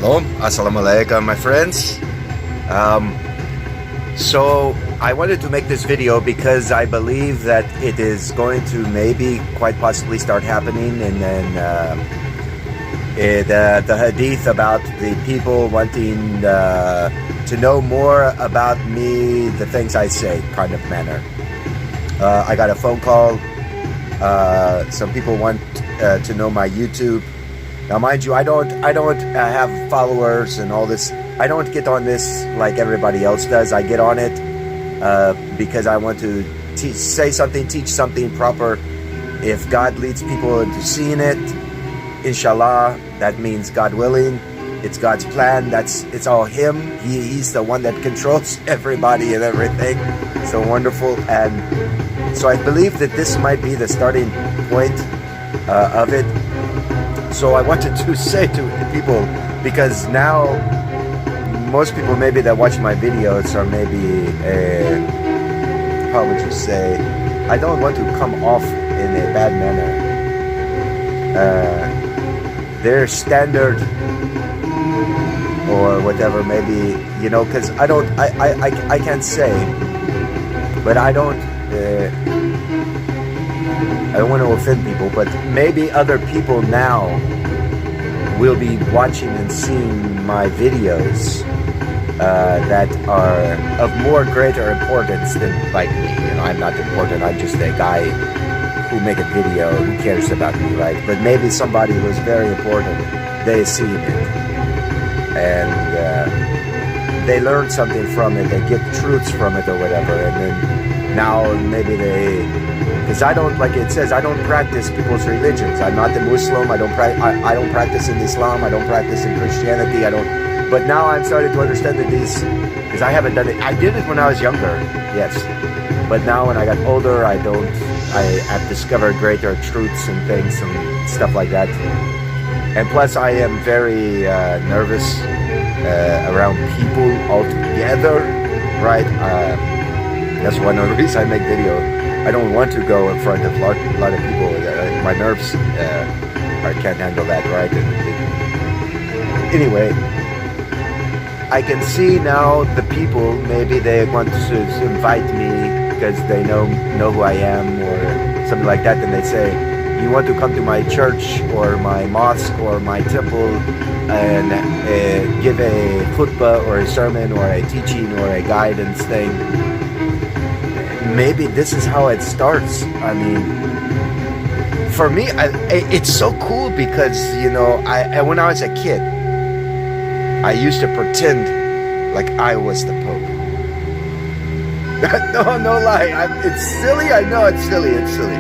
Shalom, assalamu alaikum, my friends. So I wanted to make this video because I believe that it is going to maybe quite possibly start happening, and then the hadith about the people wanting to know more about me, the things I say kind of manner. I got a phone call. Some people want to know my YouTube. Now, mind you, I don't have followers and all this. I don't get on this like everybody else does. I get on it because I want to say something, teach something proper. If God leads people into seeing it, inshallah, that means God willing. It's God's plan. It's all Him. He's the one that controls everybody and everything. So wonderful. And so I believe that this might be the starting point of it. So I wanted to say to people, because now most people maybe that watch my videos are maybe, how would you say, I don't want to come off in a bad manner. Their standard or whatever, maybe, you know, because I can't say, but I don't want to offend people, but maybe other people now will be watching and seeing my videos that are of more greater importance than like me. You know, I'm not important. I'm just a guy who make a video. Who cares about me, right? But maybe somebody who's very important, they see it and they learn something from it. They get truths from it or whatever, and then now maybe because I don't, like it says, I don't practice people's religions. I'm not a Muslim. I don't practice in Islam. I don't practice in Christianity. But now I'm starting to understand that because I haven't done it. I did it when I was younger, yes. But now when I got older, I have discovered greater truths and things and stuff like that. And plus, I am very nervous around people altogether, right? That's one of the reasons I make videos. I don't want to go in front of a lot of people. My nerves I can't handle that, right? Anyway, I can see now the people, maybe they want to invite me because they know who I am or something like that, and they say, you want to come to my church or my mosque or my temple and give a khutbah or a sermon or a teaching or a guidance thing. Maybe this is how it starts. I mean, for me, it's so cool because, you know, when I was a kid, I used to pretend like I was the Pope. No lie. It's silly. I know it's silly. It's silly.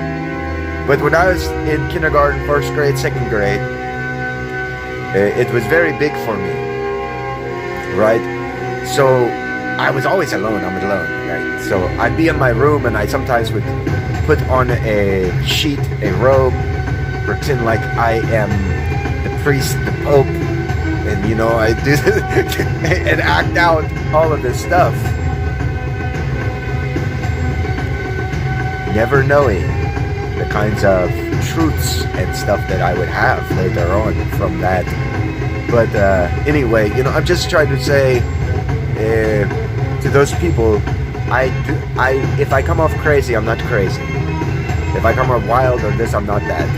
But when I was in kindergarten, first grade, second grade, it was very big for me, right? So I was always alone. I'm alone, right? So I'd be in my room and I sometimes would put on a sheet, a robe, pretend like I am the priest, the Pope, and, you know, I do and act out all of this stuff. Never knowing the kinds of truths and stuff that I would have later on from that. But anyway, you know, I'm just trying to say to those people, if I come off crazy, I'm not crazy. If I come off wild or this, I'm not that.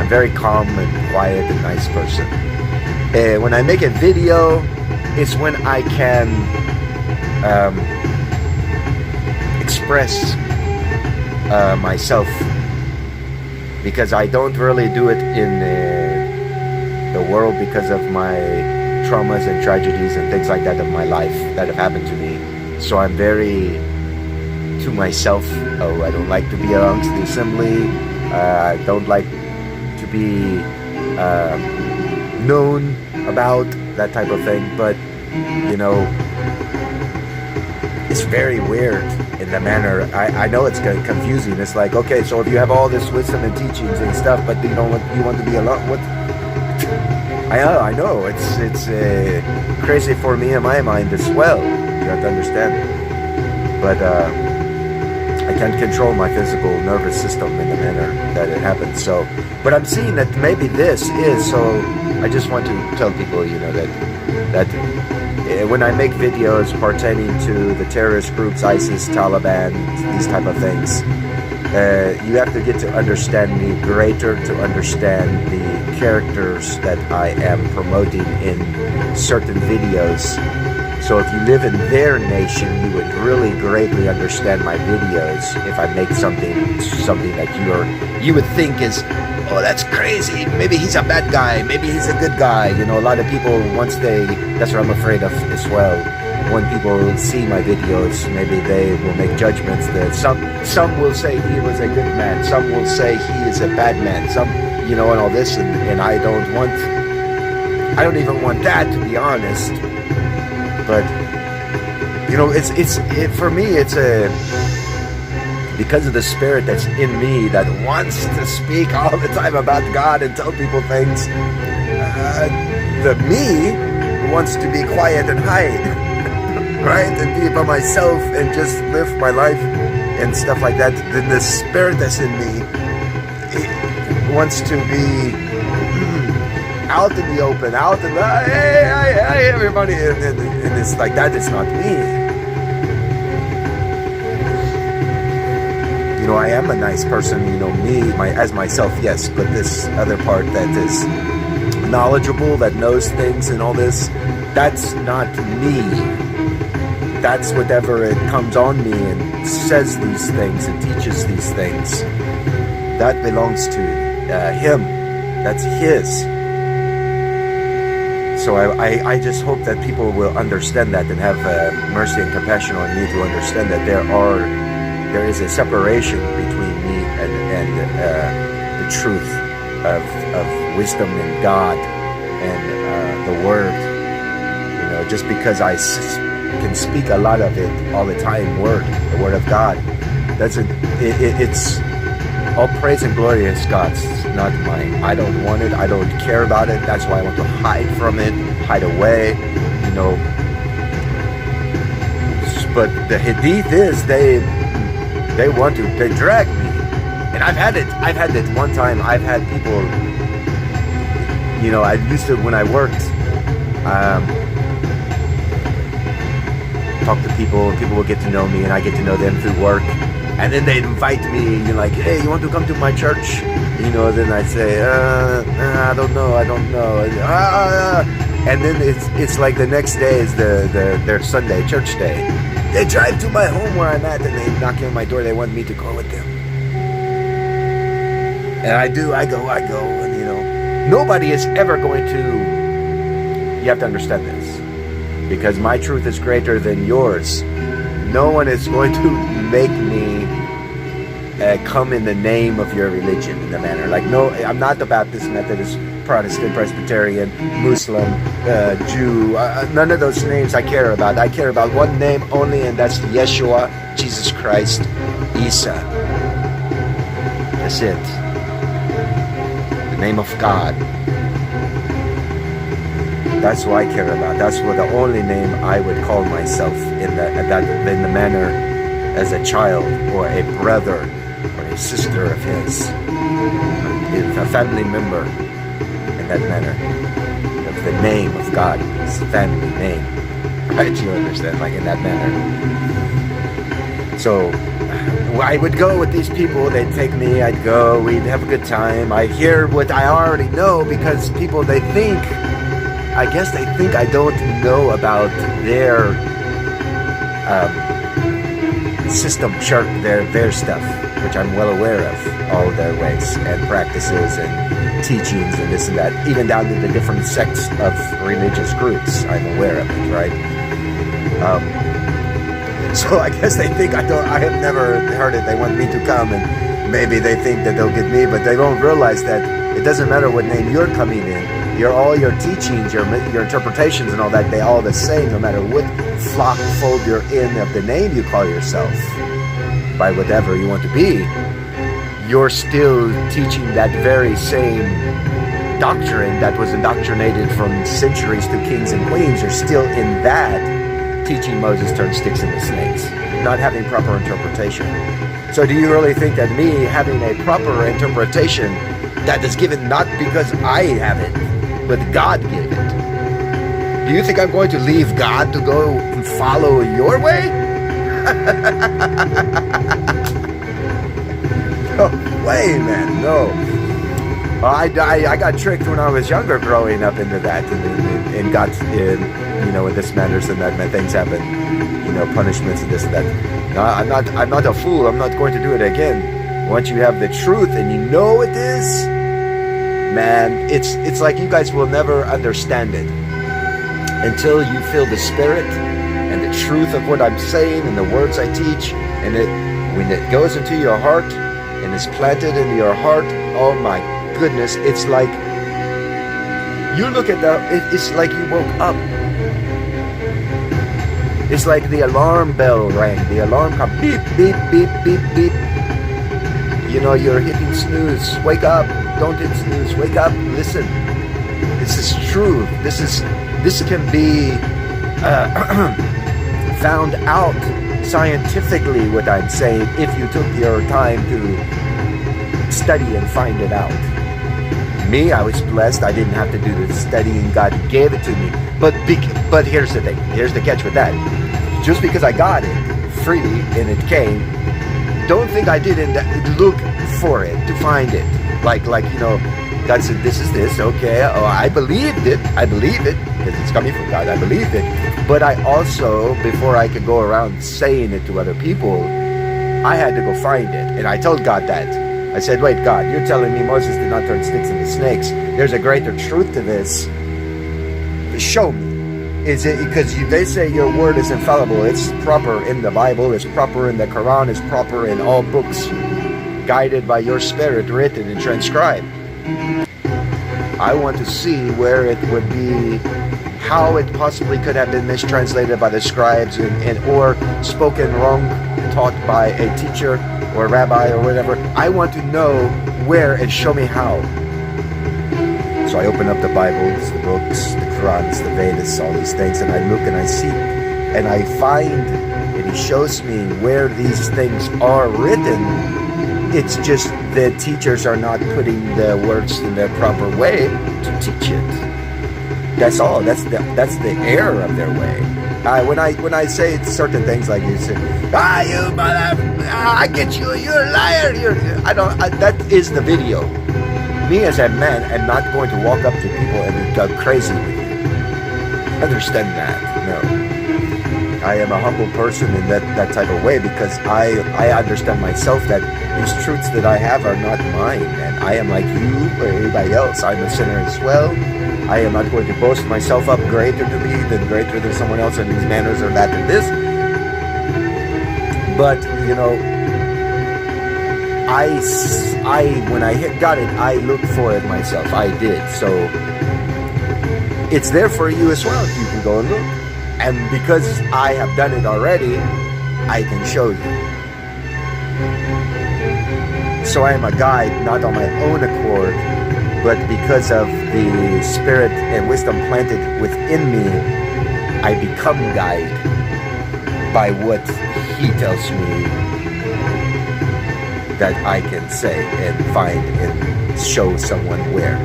I'm very calm and quiet and nice person. When I make a video, it's when I can express myself, because I don't really do it in the world because of my traumas and tragedies and things like that of my life that have happened to me. So I'm very to myself. I don't like to be amongst the assembly. I don't like to be known about, that type of thing. But, you know, it's very weird in the manner. I know it's confusing. It's like, okay, so if you have all this wisdom and teachings and stuff, but you want to be alone, what? I know it's crazy for me in my mind as well. You have to understand. But I can't control my physical nervous system in the manner that it happens. So, but I'm seeing that maybe this is so I just want to tell people, that when I make videos pertaining to the terrorist groups, ISIS, Taliban, these type of things, you have to get to understand me greater to understand the characters that I am promoting in certain videos. So if you live in their nation, you would really greatly understand my videos if I make something that you would think is, oh, that's crazy. Maybe he's a bad guy. Maybe he's a good guy. A lot of people, that's what I'm afraid of as well. When people see my videos, maybe they will make judgments that some will say he was a good man. Some will say he is a bad man. Some, and all this. And I don't even want that, to be honest. But for me, it's because of the spirit that's in me that wants to speak all the time about God and tell people things. The me wants to be quiet and hide, right, and be by myself and just live my life and stuff like that. Then the spirit that's in me, it wants to be out in the open, out in the hey everybody, and it's like that. It's not me. I am a nice person, as myself, yes, but this other part that is knowledgeable, that knows things and all this, that's not me. That's whatever it comes on me and says these things and teaches these things. That belongs to him. That's his. So I just hope that people will understand that and have mercy and compassion on me to understand that there is a separation between me and the truth of wisdom and God and the Word. Just because I can speak a lot of it all the time, the Word of God, it's all praise and glory is God's, not mine. I don't want it. I don't care about it. That's why I want to hide from it, hide away, But the Hadith is they drag me, and I've had it one time. I've had people, I used to, when I worked, talk to people, and people will get to know me, and I get to know them through work, and then they'd invite me, like, hey, you want to come to my church? Then I'd say, I don't know, and then it's like the next day is their Sunday church day. They drive to my home where I'm at and they knock on my door. They want me to go with them. And I go, and nobody is ever going to, you have to understand this, because my truth is greater than yours. No one is going to make me come in the name of your religion in the manner. Like, no, I'm not the Baptist, Methodist, Protestant, Presbyterian, Muslim, Jew, none of those names I care about. I care about one name only, and that's Yeshua, Jesus Christ, Isa. That's it. The name of God. That's what I care about. That's what the only name I would call myself in the manner as a child or a brother or a sister of his, a family member. In that manner, of the name of God, his family name, right? You understand, like in that manner. So I would go with these people. They'd take me. I'd go. We'd have a good time. I hear what I already know, because people, I guess they think I don't know about their system, church, their stuff, which I'm well aware of, all their ways and practices and teachings and this and that, even down to the different sects of religious groups. I'm aware of it, right? So I guess they think I have never heard it. They want me to come, and maybe they think that they'll get me, but they don't realize that it doesn't matter what name you're coming in. All your teachings, your interpretations and all that, they all the same, no matter what flock fold you're in of the name you call yourself, by whatever you want to be. You're still teaching that very same doctrine that was indoctrinated from centuries to kings and queens. You're still in that, teaching Moses turned sticks into snakes, not having proper interpretation. So do you really think that me having a proper interpretation that is given not because I have it, but God gave it. Do you think I'm going to leave God to go and follow your way? No way, man, no. I got tricked when I was younger growing up into that and got in, in this matters and that things happen, punishments and this and that. No, I'm not a fool. I'm not going to do it again. Once you have the truth and you know it is, man, it's like you guys will never understand it until you feel the spirit and the truth of what I'm saying and the words I teach, and when it goes into your heart and is planted into your heart, oh my goodness, it's like you look at it's like you woke up. It's like the alarm bell rang, the alarm come beep, beep, beep, beep, beep. You're hitting snooze. Wake up, don't hit snooze. Wake up, listen. This is true. This can be found out scientifically, what I'm saying, if you took your time to study and find it out. Me, I was blessed. I didn't have to do the studying. God gave it to me. But here's the thing. Here's the catch with that. Just because I got it freely and it came, don't think I didn't look for it to find it. Like God said, this is this. Okay. Oh, I believed it. I believe it because it's coming from God. I believed it. But I also, before I could go around saying it to other people, I had to go find it. And I told God that. I said, wait, God, you're telling me Moses did not turn sticks into snakes. There's a greater truth to this. Show me. Is it because they say your word is infallible? It's proper in the Bible. It's proper in the Quran. It's proper in all books guided by your spirit, written and transcribed. I want to see where it would be, how it possibly could have been mistranslated by the scribes or spoken wrong, taught by a teacher or a rabbi or whatever. I want to know where and show me how. So I open up the Bibles, the books, the Qurans, the Vedas, all these things, and I look and I see, and I find, and he shows me where these things are written. It's just the teachers are not putting the words in the proper way to teach it. That's all. That's the error of their way. When I say certain things like you say, you mother, I get you, you're a liar. That is the video. Me as a man am not going to walk up to people and go crazy with you. Understand that? No. I am a humble person in that type of way because I understand myself that these truths that I have are not mine, and I am like you or anybody else. I'm a sinner as well. I am not going to boast myself up greater to me than greater than someone else in these manners or that and this. But when I got it, I looked for it myself. I did. So it's there for you as well. You can go and look. And because I have done it already, I can show you. So I am a guide, not on my own accord, but because of the spirit and wisdom planted within me, I become guide by what he tells me that I can say and find and show someone where.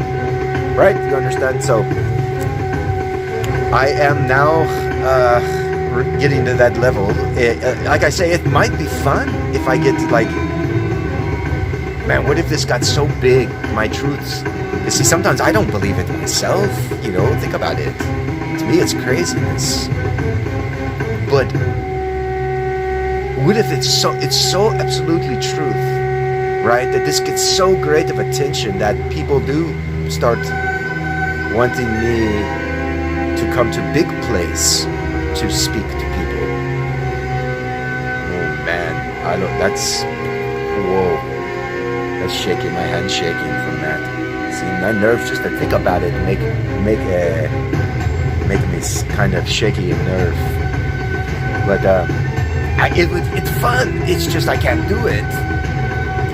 Right? You understand? So I am now getting to that level. Like I say, it might be fun if I get to man, what if this got so big, my truths? You see, sometimes I don't believe it myself. Think about it. To me, it's craziness. But what if it's so absolutely truth? Right? That this gets so great of attention that people do start wanting me to come to big place to speak to people. Oh man, that's shaking, my hand's shaking from that. See, my nerves just to think about it make me kind of shaky in nerve. But it's fun. It's just I can't do it.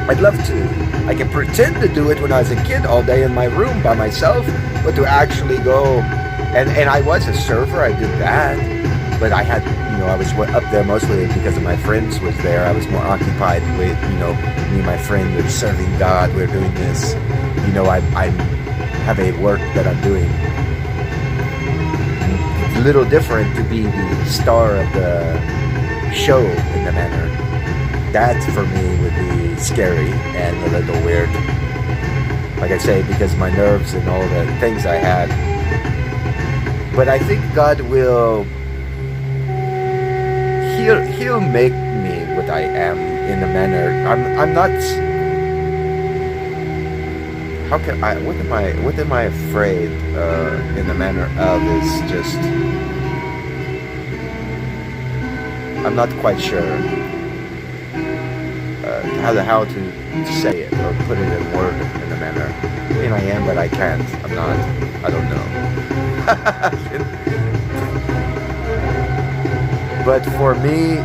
I'd love to. I can pretend to do it when I was a kid all day in my room by myself, but to actually go, and I was a server, I did that, but I had, I was up there mostly because of my friends was there. I was more occupied with, me and my friend, we're serving God, we're doing this, have a work that I'm doing a little different to be the star of the show in the manor. That for me would be scary and a little weird. Like I say, because my nerves and all the things I had. But I think God will, He'll make me what I am in the manner. I'm not. How can I? What am I afraid in the manner of? Is just. I'm not quite sure how to say it or put it in word in the manner. I mean, I am, but I can't. I'm not. I don't know. But for me,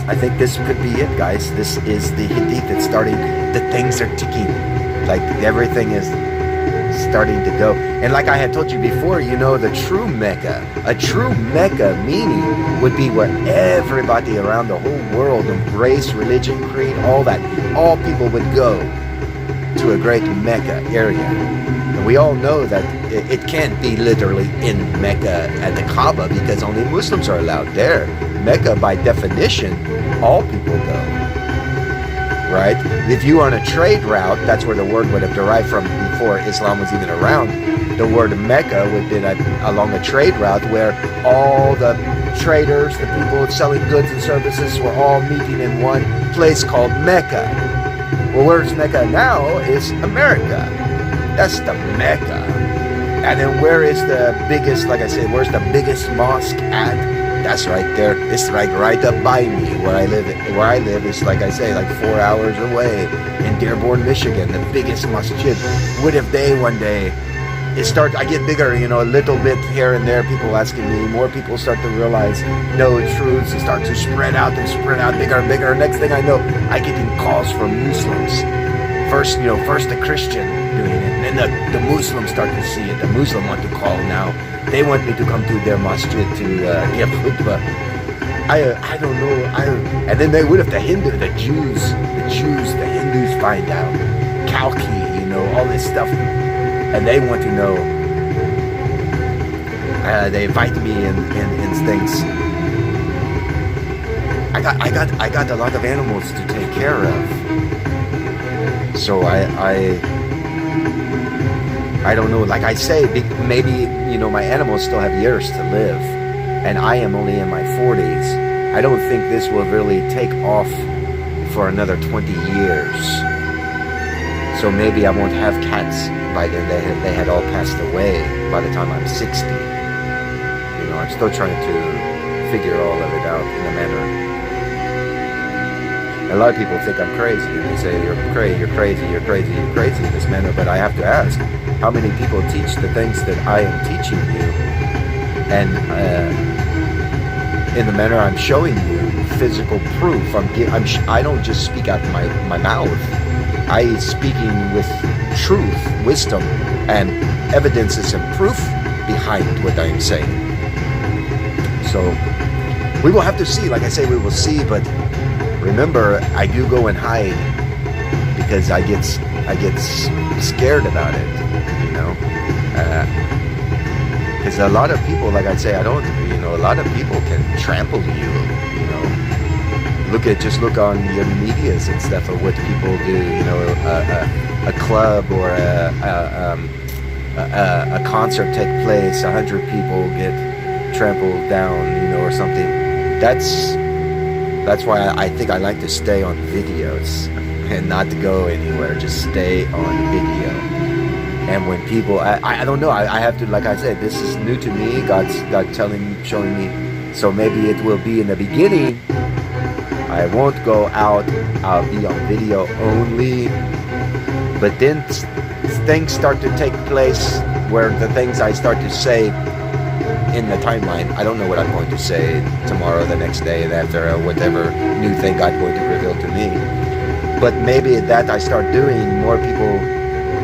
I think this could be it, guys. This is the Hadith. It's starting. The things are ticking. Like everything is starting to go. And like I had told you before, the true Mecca, a true Mecca meaning would be where everybody around the whole world embrace religion, creed, all that. All people would go to a great Mecca area. And we all know that it can't be literally in Mecca at the Kaaba because only Muslims are allowed there. Mecca, by definition, all people go. Right? If you are on a trade route, that's where the word would have derived from before Islam was even around. The word Mecca would have been along a trade route where all the traders, the people selling goods and services were all meeting in one place called Mecca. Well, where's Mecca now is America. That's the Mecca. And then where is the biggest, like I said, where's the biggest mosque at? That's right there. It's like right up by me where I live. Where I live is, like I say, like 4 hours away in Dearborn, Michigan, the biggest masjid. What if they one day, I get bigger, a little bit here and there, people asking me, more people start to realize, truths and start to spread out bigger and bigger. Next thing I know, I get calls from Muslims. First the Christian doing it, and then the Muslims start to see it. The Muslim want to call now. They want me to come to their masjid to give khutbah. I don't know. And then what if the Hindus find out, Kalki, all this stuff, and they want to know. They invite me in things. I got a lot of animals to take care of. So I don't know, like I say, maybe, my animals still have years to live, and I am only in my 40s. I don't think this will really take off for another 20 years. So maybe I won't have cats by then. They had all passed away by the time I'm 60. I'm still trying to figure all of it out in a manner. A lot of people think I'm crazy, and they say, you're crazy in this manner, but I have to ask, how many people teach the things that I am teaching you? And in the manner I'm showing you physical proof. I don't just speak out my mouth. I speaking with truth, wisdom, and evidences and proof behind what I am saying. So we will have to see. Like I say, we will see, but remember, I do go and hide because I get scared about it, because a lot of people, like I say, a lot of people can trample you, Look on your medias and stuff of what people do, a club or a concert take place, 100 people get trampled down, or something. That's why I think I like to stay on videos and not to go anywhere, just stay on video. And when people, I don't know, I have to, like I said, this is new to me, God showing me, so maybe it will be in the beginning, I won't go out, I'll be on video only, but then things start to take place where the things I start to say in the timeline, I don't know what I'm going to say tomorrow, the next day, and after, or whatever new thing God's going to reveal to me. But maybe that I start doing, more people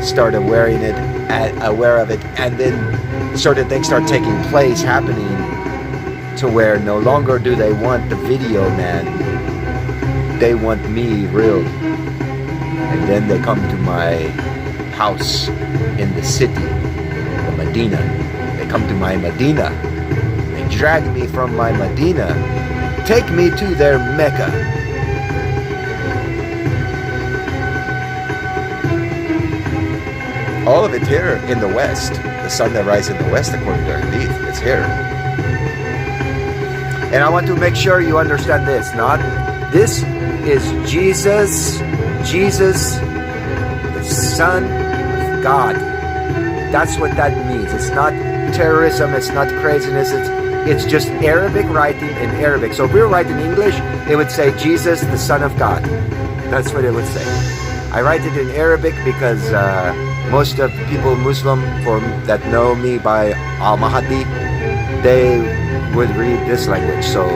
start aware of it, and then certain things start taking place, happening, to where no longer do they want the video man, they want me real. And then they come to my house in the city, the Medina. They come to my Medina. They drag me from my Medina, take me to their Mecca. All of it here in the west. The sun that rises in the west, according to Hadith, is here. And I want to make sure you understand this. This is Jesus, the Son of God. That's what that means. It's not terrorism, it's not craziness, it's just Arabic writing in Arabic. So if we were writing in English, it would say Jesus, the Son of God. That's what it would say. I write it in Arabic because most of the people Muslim that know me by Al-Mahdi, they would read this language. So,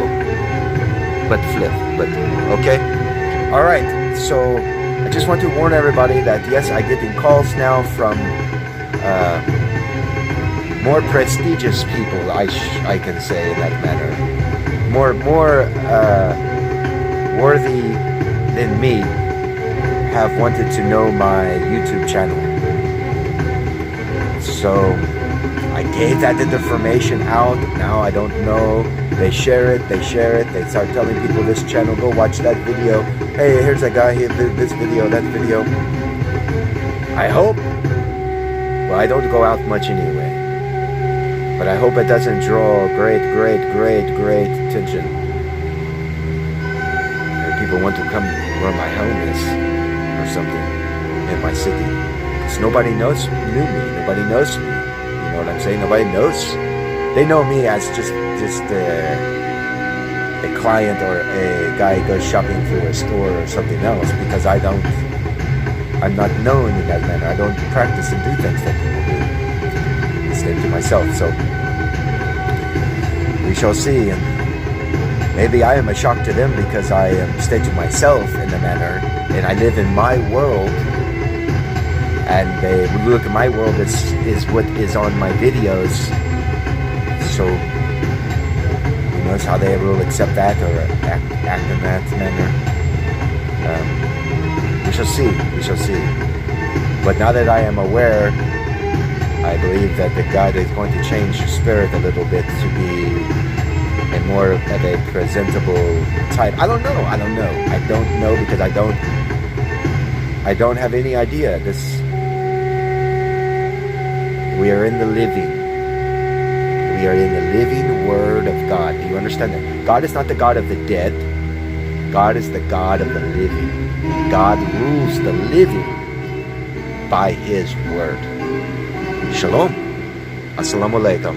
but okay. All right. So I just want to warn everybody that yes, I get in calls now from more prestigious people. I can say in that manner, more worthy than me, have wanted to know my YouTube channel. So I gave that information out. Now I don't know. They share it. They start telling people this channel, go watch that video. Hey, here's a guy here did this video, that video. I hope. Well, I don't go out much anyway. But I hope it doesn't draw great attention. And people want to come where my home is or something in my city. Because nobody knew me. Nobody knows me. You know what I'm saying? Nobody knows. They know me as just a client or a guy who goes shopping through a store or something else, because I'm not known in that manner. I don't practice and do things that people do. I stay to myself. So we shall see. And maybe I am a shock to them because I stay to myself in the manner, and I live in my world. And they look at my world is what is on my videos. So who knows how they will accept that or act in that manner. We shall see. But now that I am aware, I believe that the God is going to change your spirit a little bit to be a more of a presentable type. I don't know. I don't know because I don't have any idea. We are in the living. We are in the living Word of God. Do you understand that? God is not the God of the dead. God is the God of the living. God rules the living by His Word. Shalom. Assalamu alaikum.